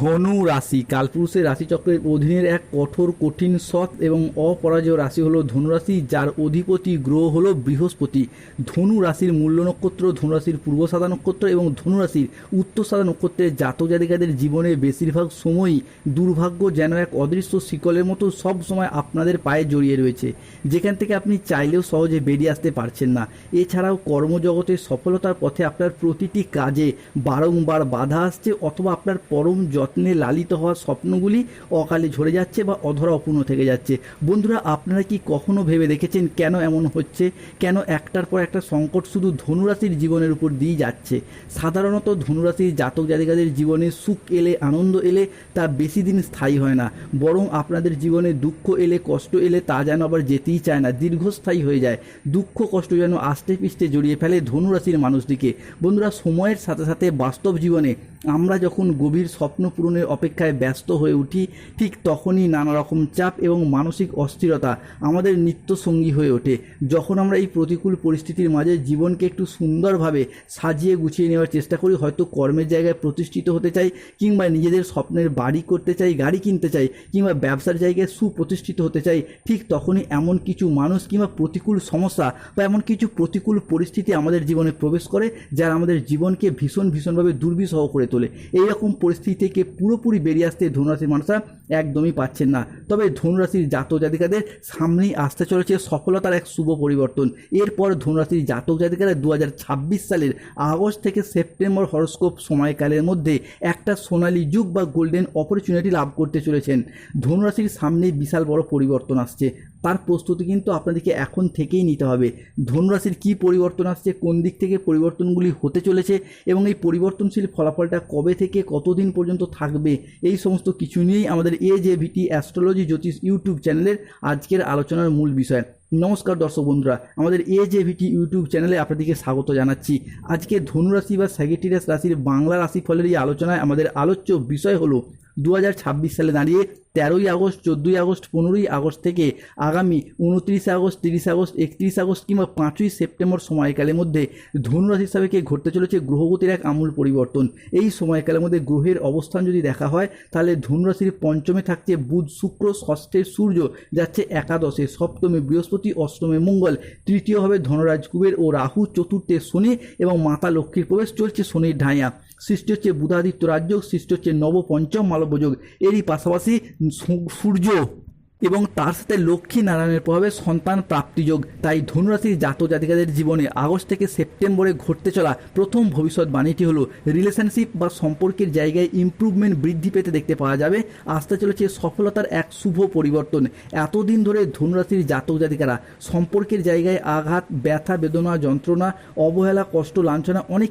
ধনু রাশি কালপুরুষের রাশিচক্রের অধীনের এক কঠোর কঠিন সৎ এবং অপরাজেয় রাশি হলো ধনুরাশি, যার অধিপতি গ্রহ হলো বৃহস্পতি। ধনু রাশির মূল্য নক্ষত্র, ধনুরাশির পূর্ব সাদা নক্ষত্র এবং ধনুরাশির উত্তর সাদা নক্ষত্রের জাতক জাতিকাদের জীবনে বেশিরভাগ সময়ই দুর্ভাগ্য যেন এক অদৃশ্য শিকলের মতো সব সময় আপনাদের পায়ে জড়িয়ে রয়েছে, যেখান থেকে আপনি চাইলেও সহজে বেরিয়ে আসতে পারছেন না। এছাড়াও কর্মজগতের সফলতার পথে আপনার প্রতিটি কাজে বারংবার বাধা আসছে, অথবা আপনার পরম যত্নে লালিত হওয়ার স্বপ্নগুলি অকালে ঝরে যাচ্ছে বা অধরা অপূর্ণ থেকে যাচ্ছে। বন্ধুরা, আপনারা কি কখনো ভেবে দেখেছেন কেন এমন হচ্ছে? কেন একটার পর একটা সংকট শুধু ধনুরাশির জীবনের উপর দিয়ে যাচ্ছে? সাধারণত ধনুরাশির জাতক জাতিকাদের জীবনে সুখ এলে, আনন্দ এলে তা বেশি দিন স্থায়ী হয় না, বরং আপনাদের জীবনে দুঃখ এলে, কষ্ট এলে তা যেন আবার যেতেই চায় না, দীর্ঘস্থায়ী হয়ে যায়। দুঃখ কষ্ট যেন আষ্টে পিষ্টে জড়িয়ে ফেলে ধনুরাশির মানুষটিকে। বন্ধুরা, সময়ের সাথে সাথে বাস্তব জীবনে আমরা যখন গভীর স্বপ্ন পূরণের অপেক্ষায় ব্যস্ত হয়ে উঠি, ঠিক তখনই নানা রকম চাপ এবং মানসিক অস্থিরতা আমাদের নিত্য সঙ্গী হয়ে ওঠে। যখন আমরা এই প্রতিকূল পরিস্থিতির মাঝে জীবনকে একটু সুন্দরভাবে সাজিয়ে গুছিয়ে নেওয়ার চেষ্টা করি, হয়তো কর্মের জায়গায় প্রতিষ্ঠিত হতে চাই, কিংবা নিজেদের স্বপ্নের বাড়ি করতে চাই, গাড়ি কিনতে চাই, কিংবা ব্যবসার জায়গায় সুপ্রতিষ্ঠিত হতে চাই, ঠিক তখনই এমন কিছু মানুষ কিংবা প্রতিকূল সমস্যা বা এমন কিছু প্রতিকূল পরিস্থিতি আমাদের জীবনে প্রবেশ করে, যারা আমাদের জীবনকে ভীষণভাবে দুর্বিষহ করে তোলে। এইরকম পরিস্থিতি থেকে পুরোপুরি বেরিয়ে আসতে ধনুরাশির মানুষরা একদমই পাচ্ছেন না। তবে ধনুরাশির জাতক জাতিকাদের সামনেই আসতে চলেছে সফলতার এক শুভ পরিবর্তন। এরপর ধনুরাশির জাতক জাতিকারা 2026 সালের আগস্ট থেকে সেপ্টেম্বর হরোস্কোপ সময়কালের মধ্যে একটা সোনালী যুগ বা গোল্ডেন অপরচুনিটি লাভ করতে চলেছেন। ধনুরাশির সামনে বিশাল বড় পরিবর্তন আসছে, তার প্রস্তুতি কিন্তু আপনাদেরকে এখন থেকেই নিতে হবে। ধনুরাশির কী পরিবর্তন আসছে, কোন দিক থেকে পরিবর্তনগুলি হতে চলেছে এবং এই পরিবর্তনশীল ফলাফলটা কবে থেকে কতদিন পর্যন্ত থাকবে, এই সমস্ত কিছু নিয়েই আমাদের AJVT অ্যাস্ট্রোলজি জ্যোতিষ ইউটিউব চ্যানেলের আজকের আলোচনার মূল বিষয়। নমস্কার দর্শক বন্ধুরা, আমাদের AJVT ইউটিউব চ্যানেলে আপনাদেরকে স্বাগত জানাচ্ছি। আজকে ধনুরাশি বা স্যাজিটেরিয়াস রাশির বাংলা রাশিফলের এই আলোচনায় আমাদের আলোচ্য বিষয় হলো 2026 সালে দাঁড়িয়ে 13ই আগস্ট, 14ই আগস্ট, 15ই আগস্ট থেকে আগামী 29 আগস্ট, 30 আগস্ট, 31 আগস্ট কিংবা 5ই সেপ্টেম্বর সময়কালের মধ্যে ধনুরাশি সাপেক্ষে ঘটতে চলেছে গ্রহগতির এক আমূল পরিবর্তন। এই সময়কালের মধ্যে গ্রহের অবস্থান যদি দেখা হয়, তাহলে ধনুরাশির পঞ্চমে থাকছে বুধ, শুক্র, ষষ্ঠে সূর্য যাচ্ছে একাদশে, সপ্তমে বৃহস্পতি, অষ্টমে মঙ্গল, তৃতীয় হবে ধনরাজ কুবের ও রাহু, চতুর্থে শনি এবং মাতা লক্ষ্মীর প্রবেশ চলছে শনির ঢাইয়া। সৃষ্টি হচ্ছে বুধাদিত্য রাজযোগ, সৃষ্টি হচ্ছে নবপঞ্চম মালব্যযোগ। এরই পাশাপাশি সূর্য এবং তার সাথে লক্ষ্মী নারায়ণের প্রভাবে সন্তান প্রাপ্তিযোগ। তাই ধনুরাশির জাতক জাতিকাদের জীবনে আগস্ট থেকে সেপ্টেম্বরে ঘটতে চলা প্রথম ভবিষ্যৎবাণীটি হলো রিলেশনশিপ বা সম্পর্কের জায়গায় ইমপ্রুভমেন্ট বৃদ্ধি পেতে দেখতে পাওয়া যাবে। আসতে চলেছে সফলতার এক শুভ পরিবর্তন। এতদিন ধরে ধনুরাশির জাতক জাতিকারা সম্পর্কের জায়গায় আঘাত, ব্যথা, বেদনা, যন্ত্রণা, অবহেলা, কষ্ট, লাঞ্ছনা অনেক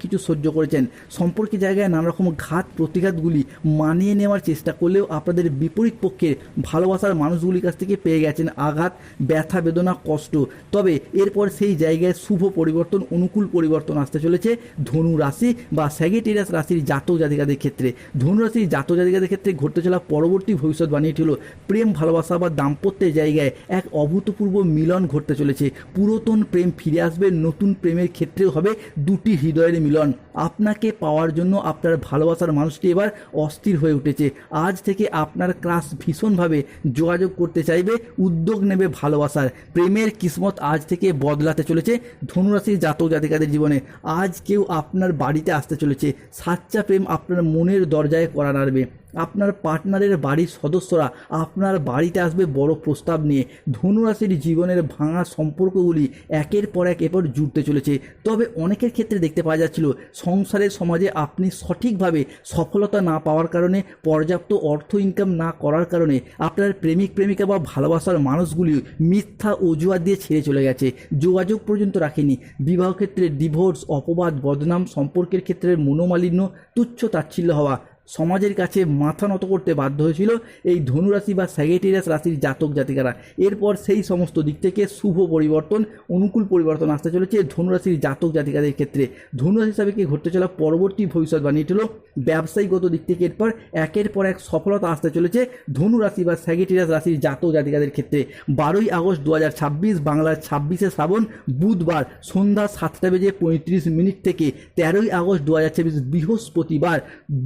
কিছু সহ্য করেছেন। সম্পর্কের জায়গায় নানা রকম ঘাত প্রতিঘাতগুলি মানিয়ে নেওয়ার চেষ্টা করলেও আপনাদের বিপরীত পক্ষের ভালোবাসা মানুষগুলির কাছ থেকে পেয়ে গেছেন আঘাত, ব্যথা, বেদনা, কষ্ট। তবে এরপর সেই জায়গায় শুভ পরিবর্তন, অনুকূল পরিবর্তন আসতে চলেছে ধনু রাশি বা স্যাজিটেরিয়াস রাশির জাতক জাতিকাদের ক্ষেত্রে। ধনু রাশির জাতক জাতিকাদের ক্ষেত্রে ঘটতে চলা পরবর্তী ভবিষ্যৎবাণীটি হলো প্রেম, ভালোবাসা বা দাম্পত্যের জায়গায় এক অভূতপূর্ব মিলন ঘটতে চলেছে। পুরাতন প্রেম ফিরে আসবে, নতুন প্রেমের ক্ষেত্রেও হবে দুটি হৃদয়ের মিলন। আপনাকে পাওয়ার জন্য আপনার ভালোবাসার মানুষটি এবার অস্থির হয়ে উঠেছে। আজ থেকে আপনার ক্রাশ ভীষণভাবে যোগাযোগ করতে চাইবে, উদ্যোগ নেবে ভালোবাসার। প্রেমের কিসমত আজ থেকে বদলাতে চলেছে ধনুরাশির জাতক জাতিকাদের জীবনে। আজ কেউ আপনার বাড়িতে আসতে চলেছে, সাচ্চা প্রেম আপনার মনের দরজায় কড়া নাড়বে। আপনার পার্টনারের বাড়ির সদস্যরা আপনার বাড়িতে আসবে বড় প্রস্তাব নিয়ে। ধনুরাশির জীবনের ভাঙা সম্পর্কগুলি একের পর এক এরপর জুড়তে চলেছে। তবে অনেকের ক্ষেত্রে দেখতে পাওয়া যাচ্ছিল সংসারের সমাজে আপনি সঠিকভাবে সফলতা না পাওয়ার কারণে, পর্যাপ্ত অর্থ ইনকাম না করার কারণে আপনার প্রেমিক প্রেমিকা বা ভালোবাসার মানুষগুলি মিথ্যা অজুহাত দিয়ে ছেড়ে চলে গেছে, যোগাযোগ পর্যন্ত রাখেনি। বিবাহ ক্ষেত্রে ডিভোর্স, অপবাদ, বদনাম, সম্পর্কের ক্ষেত্রে মনোমালিন্য, তুচ্ছ তাচ্ছিল্য হওয়া, সমাজের কাছে মাথা নত করতে বাধ্য হয়েছিল এই ধনুরাশি বা স্যাজিটেরিয়াস রাশির জাতক জাতিকারা। এরপর সেই সমস্ত দিক থেকে শুভ পরিবর্তন, অনুকূল পরিবর্তন আসতে চলেছে ধনুরাশির জাতক জাতিকাদের ক্ষেত্রে। ধনুরাশি হিসাবে ঘটতে চলা পরবর্তী ভবিষ্যৎবাণীটি হলো ব্যবসায়িকগত দিক থেকে এরপর একের পর এক সফলতা আসতে চলেছে ধনুরাশি বা স্যাজিটেরিয়াস রাশির জাতক জাতিকাদের ক্ষেত্রে। 12ই আগস্ট 2026 বাংলার 26শে শ্রাবণ বুধবার সন্ধ্যা 7টা বেজে 35 মিনিট থেকে 13ই আগস্ট 2026 বৃহস্পতিবার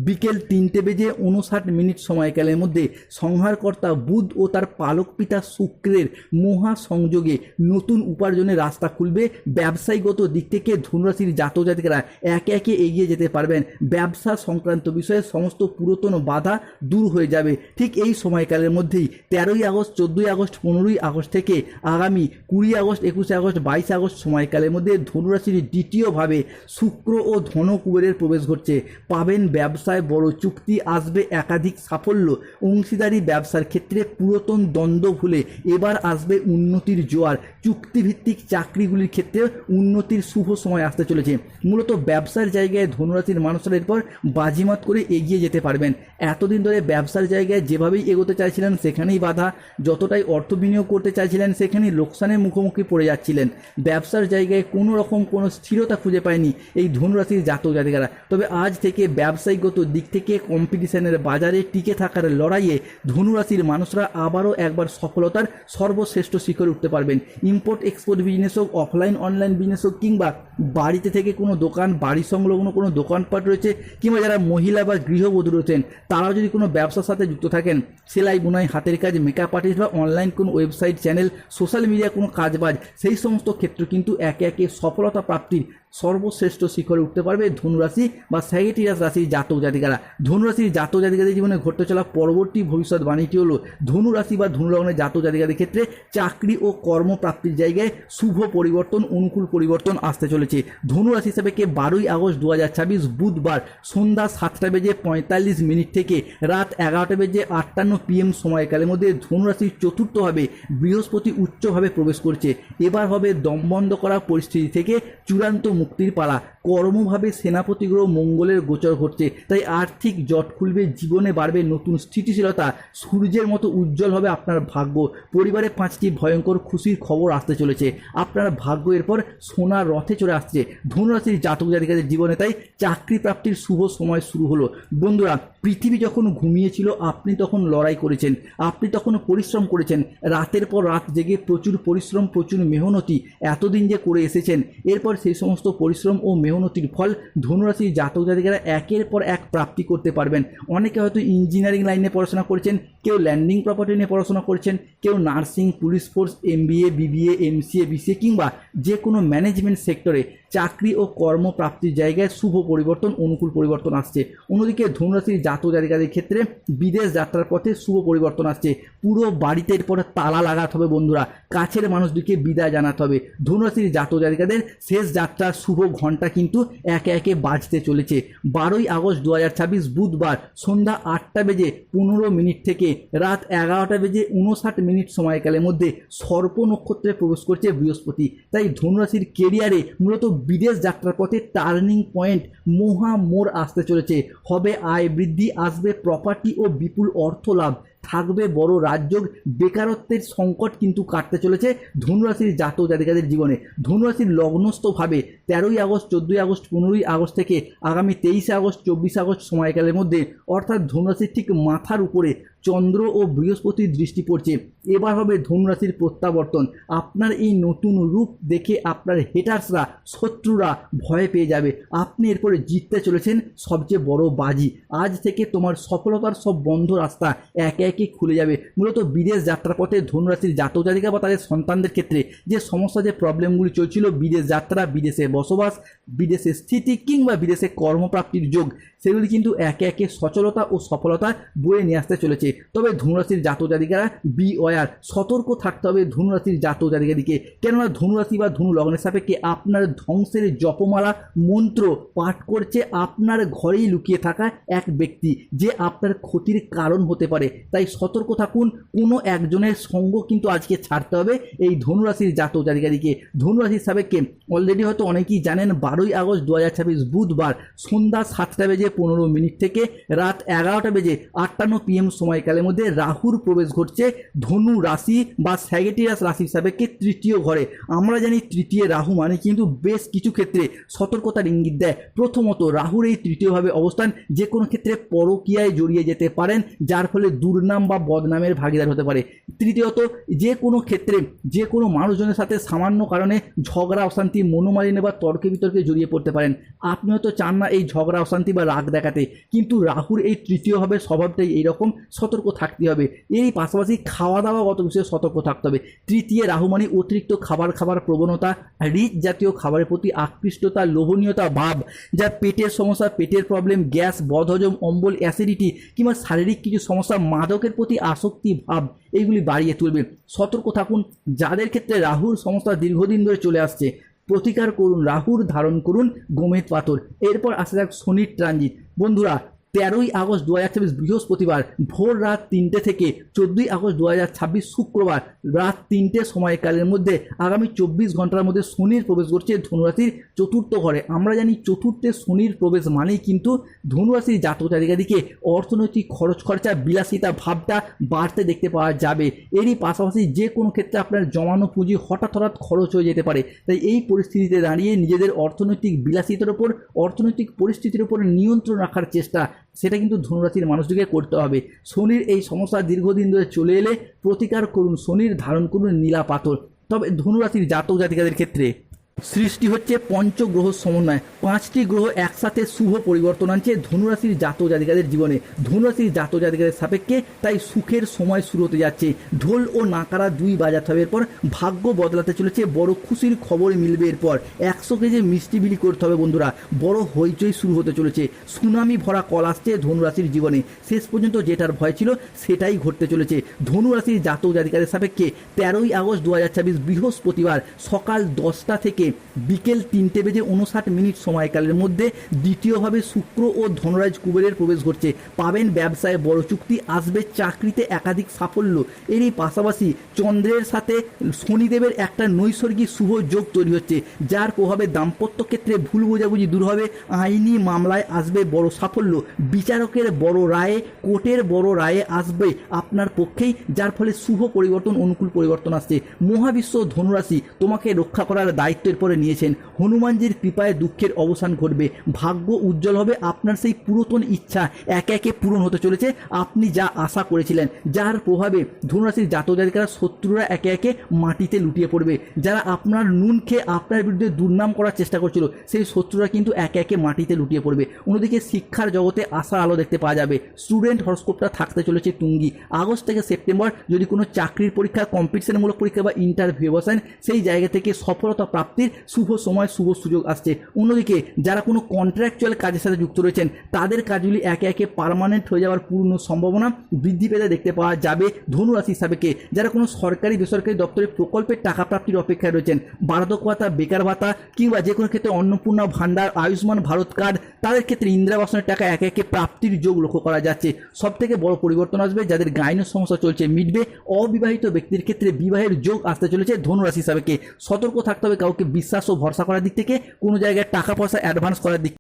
বিকেল 3:59 সময়কালের মধ্যে সংহারকর্তা বুধ ও তার পালক পিতা শুক্রের মহাসংযোগে নতুন উপার্জনের রাস্তা খুলবে। ব্যবসায়িকগত দিক থেকে ধনুরাশির জাতক জাতিকারা একে একে এগিয়ে যেতে পারবেন। ব্যবসা সংক্রান্ত বিষয়ে সমস্ত পুরাতন বাধা দূর হয়ে যাবে। ঠিক এই সময়কালের মধ্যেই 13ই আগস্ট, 14ই আগস্ট, 15ই আগস্ট থেকে আগামী 20 আগস্ট, 21 আগস্ট, 22 আগস্ট সময়কালের মধ্যে ধনুরাশির দ্বিতীয়ভাবে শুক্র ও ধনকুবেরের প্রবেশ ঘটছে। পাবেন ব্যবসায় বড় চুক্তি, আসবে একাধিক সাফল্য। অংশীদারি ব্যবসার ক্ষেত্রে পুরাতন দ্বন্দ্ব ভুলে এবার আসবে উন্নতির জোয়ার। চুক্তিভিত্তিক চাকরিগুলির ক্ষেত্রে উন্নতির শুভ সময় আসতে চলেছে। মূলত ব্যবসার জায়গায় ধনুরাশির মানুষরা এরপর বাজিমাত করে এগিয়ে যেতে পারবেন। এতদিন ধরে ব্যবসার জায়গায় যেভাবেই এগোতে চাইছিলেন সেখানেই বাধা, যতটাই অর্থ বিনিয়োগ করতে চাইছিলেন সেখানেই লোকসানের মুখোমুখি পড়ে যাচ্ছিলেন। ব্যবসার জায়গায় কোনো রকম কোনো স্থিরতা খুঁজে পায়নি এই ধনুরাশির জাতক জাতিকারা। তবে আজ থেকে ব্যবসায়িকগত দিক থেকে কম্পিটিশনের বাজারে টিকে থাকার লড়াইয়ে ধনুরাশির মানুষরা আবারও একবার সফলতার সর্বশ্রেষ্ঠ শিখরে উঠতে পারবেন। ইম্পোর্ট এক্সপোর্ট বিজনেস হোক, অফলাইন অনলাইন বিজনেস হোক, কিংবা বাড়িতে থেকে কোনো দোকান, বাড়ি সংলগ্ন কোনো দোকানপাট রয়েছে, কিংবা যারা মহিলা বা গৃহবধূ রয়েছেন তারাও যদি কোনো ব্যবসার সাথে যুক্ত থাকেন, সেলাই বুনাই, হাতের কাজ, মেকআপ আর্টিস্ট বা অনলাইন কোনো ওয়েবসাইট চ্যানেল, সোশ্যাল মিডিয়া কোনো কাজবাজ, সেই সমস্ত ক্ষেত্র কিন্তু একে একে সফলতা প্রাপ্তির সর্বশ্রেষ্ঠ শিখরে উঠতে পারবে ধনুরাশি বা স্যাজিটেরিয়াস রাশির জাতক জাতিকারা। ধনুরাশির জাতক জাতিকাদের জীবনে ঘটতে চলা পরবর্তী ভবিষ্যৎবাণীটি হলো ধনুরাশি বা ধনুলগ্নের জাতক জাতিকাদের ক্ষেত্রে চাকরি ও কর্মপ্রাপ্তির জায়গায় শুভ পরিবর্তন, অনুকূল পরিবর্তন আসতে চলেছে। ধনুরাশি হিসাবে 12ই আগস্ট 2026 বুধবার সন্ধ্যা 7:45 থেকে রাত 11:58 PM সময়কালের মধ্যে ধনুরাশির চতুর্থভাবে বৃহস্পতি উচ্চভাবে প্রবেশ করছে। এবার হবে দমবন্ধ করা পরিস্থিতি থেকে চূড়ান্ত মুক্তির পালা। কর্মভাবে সেনাপতি গ্রহ মঙ্গলের গোচর ঘটছে, তাই আর্থিক জট খুলবে, জীবনে বাড়বে নতুন স্থিতিশীলতা, সূর্যের মতো উজ্জ্বল হবে আপনার ভাগ্য। পরিবারে 5টি ভয়ঙ্কর খুশির খবর আসতে চলেছে। আপনার ভাগ্য এরপর সোনার রথে চড়ে আসছে ধনুরাশির জাতক জাতিকাদের জীবনে, তাই চাকরি প্রাপ্তির শুভ সময় শুরু হলো। বন্ধুরা, পৃথিবী যখন ঘুমিয়েছিল আপনি তখন লড়াই করেছেন, আপনি তখন পরিশ্রম করেছেন, রাতের পর রাত জেগে প্রচুর পরিশ্রম, প্রচুর মেহনতি এতদিন যে করে এসেছেন। এরপর সেই সমস্ত পরিশ্রম ও মেহনতির ফল ধনুরাশির জাতক জাতিকারা একের পর এক প্রাপ্তি করতে পারবেন। অনেকে হয়তো ইঞ্জিনিয়ারিং লাইনে পড়াশোনা করেছেন, কেউ ল্যান্ডিং প্রপার্টি নিয়ে পড়াশোনা করছেন, কেউ nursing, police force, MBA, BBA, MCA, BCA কিংবা যে কোনো ম্যানেজমেন্ট সেক্টরে চাকরি ও কর্মপ্রাপ্তির জায়গায় শুভ পরিবর্তন, অনুকূল পরিবর্তন আসছে। অন্যদিকে ধনুরাশির জাতক জাতিকাদের ক্ষেত্রে বিদেশ যাত্রার পথে শুভ পরিবর্তন আসছে। পুরো বাড়িতে এরপর তালা লাগাতে হবে বন্ধুরা, কাছের মানুষদেরকে বিদায় জানাতে হবে। ধনুরাশির জাতক জাতিকাদের শেষ যাত্রার শুভ ঘণ্টা কিন্তু একে একে বাজতে চলেছে। 12ই আগস্ট 2026 বুধবার সন্ধ্যা 8:15 থেকে রাত 11:59 সময়কালের মধ্যে সর্প নক্ষত্রে প্রবেশ করছে বৃহস্পতি। তাই ধনুরাশির কেরিয়ারে মূলত বিদেশ যাত্রার পথে টার্নিং পয়েন্ট, মহা মোড় আসতে চলেছে। হবে আয় বৃদ্ধি, আসবে প্রপার্টি ও বিপুল অর্থ লাভ, থাকবে বড় রাজযোগ। বেকারত্বের সংকট কিন্তু কাটতে চলেছে ধনুরাশির জাতক জাতিকাদের জীবনে। ধনুরাশির লগ্নস্থভাবে 13ই আগস্ট, 14ই আগস্ট, 15ই আগস্ট থেকে আগামী 23 আগস্ট, 24 আগস্ট সময়কালের মধ্যে, অর্থাৎ ধনুরাশির ঠিক মাথার উপরে চন্দ্র ও বৃহস্পতির দৃষ্টি পড়ছে। এবার হবে ধনুরাশির প্রত্যাবর্তন। আপনার এই নতুন রূপ দেখে আপনার হেটার্সরা, শত্রুরা ভয় পেয়ে যাবে। আপনি এরপরে জিততে চলেছেন সবচেয়ে বড় বাজি। আজ থেকে তোমার সফলতার সব বন্ধ রাস্তা একে একে খুলে যাবে। মূলত বিদেশ যাত্রার পথে ধনুরাশির জাতক জাতিকা বা তাদের সন্তানদের ক্ষেত্রে যে সমস্যা, যে প্রবলেমগুলি চলছিল, বিদেশ যাত্রা, বিদেশে বসবাস, বিদেশে স্থিতি কিংবা বিদেশে কর্মপ্রাপ্তির যোগ, সেগুলি কিন্তু একে একে সচলতা ও সফলতা বয়ে নিয়ে আসতে চলেছে। তবে ধনুরাশির জাতক জাতিকারা বি ওয়ার, সতর্ক থাকতে হবে ধনুরাশির জাতক জাতিকাদিকে। কেননা ধনুরাশি বা ধনু লগ্নের সাপেক্ষে আপনার ধ্বংসের জপমালা মন্ত্র পাঠ করছে আপনার ঘরেই লুকিয়ে থাকা এক ব্যক্তি, যে আপনার ক্ষতির কারণ হতে পারে। তাই সতর্ক থাকুন। কোনো একজনের সঙ্গ কিন্তু আজকে ছাড়তে হবে এই ধনুরাশির জাতক জাতিকাদিকে। ধনুরাশির সাপেক্ষে অলরেডি হয়তো অনেকেই জানেন 12ই আগস্ট 2026 বুধবার সন্ধ্যা 7:15 থেকে রাত 11:58 PM সময়কালের মধ্যে রাহুর প্রবেশ ঘটছে ধনু ধনু রাশি বা স্যাগিটেরিয়াস রাশির সাপেক্ষে তৃতীয় ঘরে। আমরা জানি তৃতীয় রাহু মানে কিন্তু বেশ কিছু ক্ষেত্রে সতর্কতার ইঙ্গিত দেয়। প্রথমত রাহুর এই তৃতীয়ভাবে অবস্থান যে কোনো ক্ষেত্রে পরকীয়ায় জড়িয়ে যেতে পারেন, যার ফলে দুর্নাম বা বদনামের ভাগিদার হতে পারে। তৃতীয়ত যে কোনো ক্ষেত্রে যে কোনো মানুষজনের সাথে সামান্য কারণে ঝগড়া অশান্তি মনোমালিন্য বা তর্কে বিতর্কে জড়িয়ে পড়তে পারেন। আপনি হয়তো চান না এই ঝগড়া অশান্তি বা রাগ দেখাতে, কিন্তু রাহুর এই তৃতীয়ভাবে স্বভাবটাই এইরকম, সতর্ক থাকতে হবে। এরই পাশাপাশি খাওয়া দাওয়াগত বিষয়ে সতর্ক থাকতে হবে। তৃতীয় রাহু মানে অতিরিক্ত খাবার প্রবণতা, রিচ জাতীয় খাবারের প্রতি আকৃষ্টতা, লোভনীয়তা ভাব, যা পেটের সমস্যা, পেটের প্রবলেম, গ্যাস, বদহজম, অম্বল, অ্যাসিডিটি কিংবা শারীরিক কিছু সমস্যা, মাদকের প্রতি আসক্তি ভাব এইগুলি বাড়িয়ে তুলবে। সতর্ক থাকুন। যাদের ক্ষেত্রে রাহুর সমস্যা দীর্ঘদিন ধরে চলে আসছে, প্রতিকার করুন, রাহুর ধারণ করুন গোমেদ পাথর। এরপর আসা যাক শনির ট্রানজিট। বন্ধুরা 13ই আগস্ট 2026 বৃহস্পতিবার ভোর রাত 3টে থেকে 14ই আগস্ট 2026 শুক্রবার রাত 3টে সময়কালের মধ্যে আগামী 24 ঘন্টার মধ্যে শনির প্রবেশ করছে ধনুরাশির চতুর্থ ঘরে। আমরা জানি চতুর্থে শনির প্রবেশ মানেই কিন্তু ধনুরাশির জাতক জাতিকাদিকে অর্থনৈতিক খরচ খরচা বিলাসিতা ভাবটা বাড়তে দেখতে পাওয়া যাবে। এরই পাশাপাশি যে কোনো ক্ষেত্রে আপনার জমানো পুঁজি হঠাৎ খরচ হয়ে যেতে পারে। তাই এই পরিস্থিতিতে দাঁড়িয়ে নিজেদের অর্থনৈতিক বিলাসিতার ওপর, অর্থনৈতিক পরিস্থিতির উপর নিয়ন্ত্রণ রাখার চেষ্টা সেটা কিন্তু ধনুরাশির মানুষটিকে করতে হবে। শনির এই সমস্যা দীর্ঘদিন ধরে চলে এলে প্রতিকার করুন, শনির ধারণ করুন নীলা পাথর। তবে ধনুরাশির জাতক জাতিকাদের ক্ষেত্রে সৃষ্টি হচ্ছে পঞ্চগ্রহ সমন্বয়। 5টি গ্রহ একসাথে শুভ পরিবর্তন আনছে ধনুরাশির জাতক জাতিকাদের জীবনে, ধনুরাশির জাতক জাতিকাদের সাপেক্ষে। তাই সুখের সময় শুরু হতে যাচ্ছে। ঢোল ও নাকারা দুই বাজাতে হবে। এরপর ভাগ্য বদলাতে চলেছে। বড় খুশির খবর মিলবে। এরপর 100 কেজি মিষ্টি বিলি করতে হবে বন্ধুরা। বড় হইচই শুরু হতে চলেছে। সুনামি ভরা কল আসছে ধনুরাশির জীবনে। শেষ পর্যন্ত যেটার ভয় ছিল সেটাই ঘটতে চলেছে ধনুরাশির জাতক জাতিকাদের সাপেক্ষে। 13ই আগস্ট 2026 বৃহস্পতিবার সকাল 10টা থেকে বিকেল 3:59 সময়কালের মধ্যে দ্বিতীয়ভাবে শুক্র ও ধনরাজ কুবেরের প্রবেশ ঘটছে। পাবেন ব্যবসায় বড় চুক্তি, আসবে চাকরিতে একাধিক সাফল্য। এরই পাশাপাশি চন্দ্রের সাথে শনিদেবের একটা নৈসর্গিক শুভ যোগ তৈরি হচ্ছে, যার প্রভাবে দাম্পত্য ক্ষেত্রে ভুল বোঝাবুঝি দূর হবে। আইনি মামলায় আসবে বড় সাফল্য। বিচারকের বড় রায়ে, কোর্টের বড় রায়ে আসবে আপনার পক্ষেই, যার ফলে শুভ পরিবর্তন, অনুকূল পরিবর্তন আসছে। মহাবিশ্ব ধনুরাশি তোমাকে রক্ষা করার দায়িত্বের পরে নিয়েছেন। হনুমানজির কৃপায় দুঃখের অবসান ঘটবে। ভাগ্য উজ্জ্বল হবে। আপনার সেই পুরাতন ইচ্ছা একে একে পূরণ হতে চলেছে। আপনি যা আশা করেছিলেন, যার প্রভাবে ধনুরাশির জাতক জাতিকারা শত্রুরা একে একে মাটিতে লুটিয়ে পড়বে। যারা আপনার নুন খেয়ে আপনার বিরুদ্ধে দুর্নাম করার চেষ্টা করছিল, সেই শত্রুরা কিন্তু একে একে মাটিতে লুটিয়ে পড়বে। অন্যদিকে শিক্ষার জগতে আশার আলো দেখতে পাওয়া যাবে। স্টুডেন্ট হরস্কোপটা থাকতে চলেছে তুঙ্গি। আগস্ট থেকে সেপ্টেম্বর যদি কোনো চাকরির পরীক্ষা, কম্পিটিশনমূলক পরীক্ষা বা ইন্টারভিউ বসেন, সেই জায়গা থেকে সফলতা প্রাপ্তির শুভ সময়, শুভ সুযোগ আসছে। অন্যদিকে যারা কোনো কন্ট্রাকচুয়াল কাজের সাথে যুক্ত রয়েছেন, তাদের কাজগুলি একে একে পার্মানেন্ট হয়ে যাওয়ার পূর্ণ সম্ভাবনা বৃদ্ধি পেতে দেখতে পাওয়া যাবে ধনুরাশি সাপেক্ষে। যারা কোনো সরকারি বেসরকারি দপ্তরের প্রকল্পের টাকা প্রাপ্তির অপেক্ষায় রয়েছেন, বার্ধক্য ভাতা, বেকার ভাতা কিংবা যে কোনো ক্ষেত্রে অন্নপূর্ণা ভাণ্ডার, আয়ুষ্মান ভারত কার্ড, তাদের ক্ষেত্রে ইন্দিরা আবাসনের টাকা একে একে প্রাপ্তির যোগ লক্ষ্য করা যাচ্ছে। সব থেকে বড় পরিবর্তন আসবে যাদের গাইনোর সমস্যা চলছে, মিটবে। অবিবাহিত ব্যক্তির ক্ষেত্রে বিবাহের যোগ আসতে চলেছে ধনুরাশি সাপেক্ষে। সতর্ক থাকতে হবে কাউকে বিশ্বাস ও ভরসা করার দিক থেকে, কোনো জায়গায় টাকা পয়সা অ্যাডভান্স করার দিক